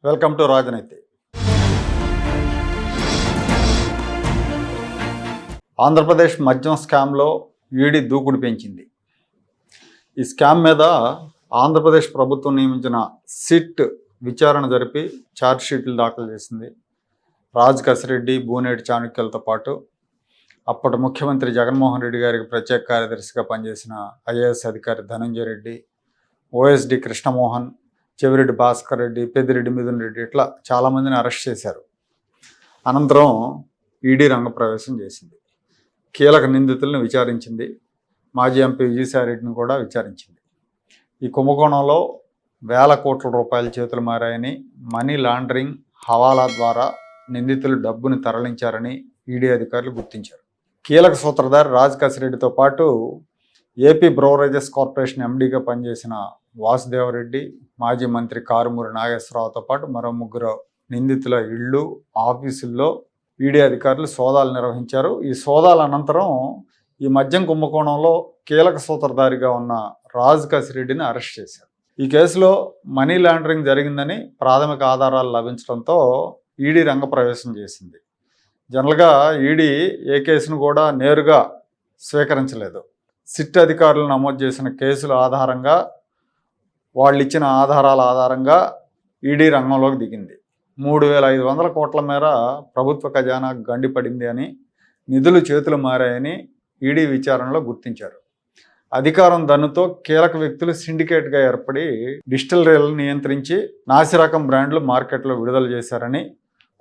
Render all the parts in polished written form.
Welcome to రాజనీతి. ఆంధ్రప్రదేశ్ మద్యం స్కామ్లో ఈడీ దూకుడు పెంచింది. ఈ స్కామ్ మీద ఆంధ్రప్రదేశ్ ప్రభుత్వం నియమించిన సిట్ విచారణ జరిపి ఛార్జ్షీట్లు దాఖలు చేసింది. రాజ్ కసిరెడ్డి, బూనేటి చాణుక్యులతో పాటు అప్పటి ముఖ్యమంత్రి జగన్మోహన్ రెడ్డి గారికి ప్రత్యేక కార్యదర్శిగా పనిచేసిన ఐఏఎస్ అధికారి ధనంజయ రెడ్డి, ఓఎస్డి కృష్ణమోహన్, చెవిరెడ్డి భాస్కర్ రెడ్డి, పెద్దిరెడ్డి మిథున్ రెడ్డి ఇట్లా చాలామందిని అరెస్ట్ చేశారు. అనంతరం ఈడీ రంగప్రవేశం చేసింది. కీలక నిందితులను విచారించింది. మాజీ ఎంపీ విజయసాయిరెడ్డిని కూడా విచారించింది. ఈ కుంభకోణంలో వేల కోట్ల రూపాయల చేతులు మారాయని, మనీ లాండరింగ్, హవాలా ద్వారా నిందితులు డబ్బును తరలించారని ఈడీ అధికారులు గుర్తించారు. కీలక సూత్రధారి రాజ్ కసిరెడ్డితో పాటు ఏపీ బ్రోవరేజెస్ కార్పొరేషన్ ఎండీగా పనిచేసిన వాసుదేవరెడ్డి, మాజీ మంత్రి కారుమూరి నాగేశ్వరరావుతో పాటు మరో ముగ్గురు నిందితుల ఇళ్ళు, ఆఫీసుల్లో ఈడీ అధికారులు సోదాలు నిర్వహించారు. ఈ సోదాల అనంతరం ఈ మద్యం కుంభకోణంలో కీలక సూత్రధారిగా ఉన్న రాజ్ కసిరెడ్డిని అరెస్ట్ చేశారు. ఈ కేసులో మనీ లాండరింగ్ జరిగిందని ప్రాథమిక ఆధారాలు లభించడంతో ఈడీ రంగప్రవేశం చేసింది. జనరల్గా ఈడీ ఏ కేసును కూడా నేరుగా స్వీకరించలేదు. సిట్ అధికారులు నమోదు చేసిన కేసుల ఆధారంగా, వాళ్ళు ఇచ్చిన ఆధారాల ఆధారంగా ఈడీ రంగంలోకి దిగింది. 3,500 కోట్ల మేర ప్రభుత్వ ఖజానా గండిపడింది అని, నిధులు చేతులు మారాయని ఈడీ విచారణలో గుర్తించారు. అధికారం దన్నుతో కీలక వ్యక్తులు సిండికేట్గా ఏర్పడి డిస్టిలరీలను నియంత్రించి నాసిరకం బ్రాండ్లు మార్కెట్లో విడుదల చేశారని,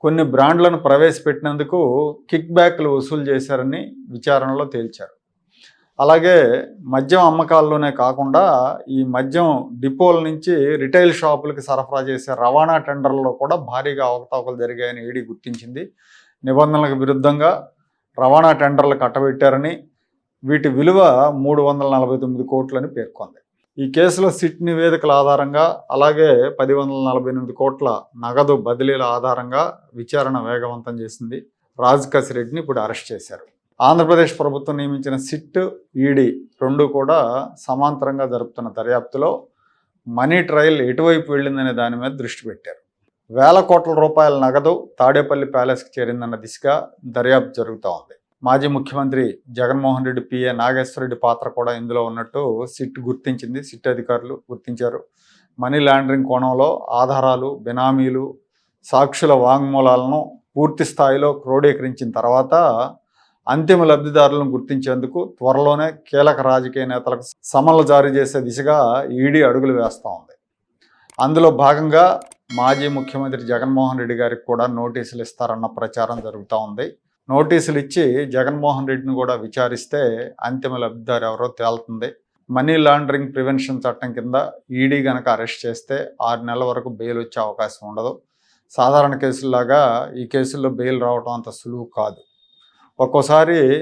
కొన్ని బ్రాండ్లను ప్రవేశపెట్టినందుకు కిక్ బ్యాక్లు వసూలు చేశారని విచారణలో తేల్చారు. అలాగే మద్యం అమ్మకాల్లోనే కాకుండా ఈ మద్యం డిపోల నుంచి రిటైల్ షాపులకి సరఫరా చేసే రవాణా టెండర్లలో కూడా భారీగా అవకతవకలు జరిగాయని ఈడీ గుర్తించింది. నిబంధనలకు విరుద్ధంగా రవాణా టెండర్లు కట్టబెట్టారని, వీటి విలువ 349 కోట్లని పేర్కొంది. ఈ కేసులో సిట్ నివేదికల ఆధారంగా, అలాగే 1048 కోట్ల నగదు బదిలీల ఆధారంగా విచారణ వేగవంతం చేసింది. రాజ్ కసిరెడ్డిని ఇప్పుడు అరెస్ట్ చేశారు. ఆంధ్రప్రదేశ్ ప్రభుత్వం నియమించిన సిట్, ఈడీ రెండు కూడా సమాంతరంగా జరుపుతున్న దర్యాప్తులో మనీ ట్రయల్ ఎటువైపు వెళ్ళిందనే దాని మీద దృష్టి పెట్టారు. వేల కోట్ల రూపాయల నగదు తాడేపల్లి ప్యాలెస్కి చేరిందన్న దిశగా దర్యాప్తు జరుగుతూ ఉంది. మాజీ ముఖ్యమంత్రి జగన్మోహన్ రెడ్డి పిఏ నాగేశ్వరరెడ్డి పాత్ర కూడా ఇందులో ఉన్నట్టు సిట్ గుర్తించింది. సిట్ అధికారులు గుర్తించారు. మనీ లాండరింగ్ కోణంలో ఆధారాలు, బినామీలు, సాక్షుల వాంగ్మూలాలను పూర్తి స్థాయిలో క్రోడీకరించిన తర్వాత అంతిమ లబ్ధిదారులను గుర్తించేందుకు త్వరలోనే కీలక రాజకీయ నేతలకు సమన్లు జారీ చేసే దిశగా ఈడీ అడుగులు వేస్తూ ఉంది. అందులో భాగంగా మాజీ ముఖ్యమంత్రి జగన్మోహన్ రెడ్డి గారికి కూడా నోటీసులు ఇస్తారన్న ప్రచారం జరుగుతూ ఉంది. నోటీసులు ఇచ్చి జగన్మోహన్ రెడ్డిని కూడా విచారిస్తే అంతిమ లబ్ధిదారు ఎవరో తేలుతుంది. మనీ లాండరింగ్ ప్రివెన్షన్ చట్టం కింద ఈడీ గనక అరెస్ట్ చేస్తే 6 నెలల వరకు బెయిల్ వచ్చే అవకాశం ఉండదు. సాధారణ కేసుల్లాగా ఈ కేసుల్లో బెయిల్ రావడం అంత సులువు కాదు. ఒక్కోసారి 1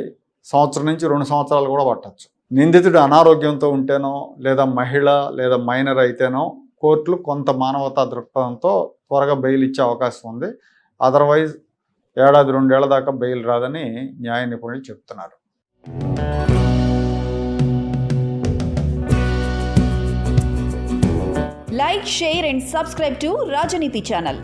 సంవత్సరం నుంచి 2 సంవత్సరాలు కూడా పట్టచ్చు. నిందితుడు అనారోగ్యంతో ఉంటేనో, లేదా మహిళ లేదా మైనర్ అయితేనో కోర్టులు కొంత మానవతా దృక్పథంతో త్వరగా బెయిల్ ఇచ్చే అవకాశం ఉంది. అదర్వైజ్ 1-2 ఏళ్ల దాకా బెయిల్ రాదని న్యాయ నిపుణులు చెప్తున్నారు. Like, share and subscribe to Rajaniti channel.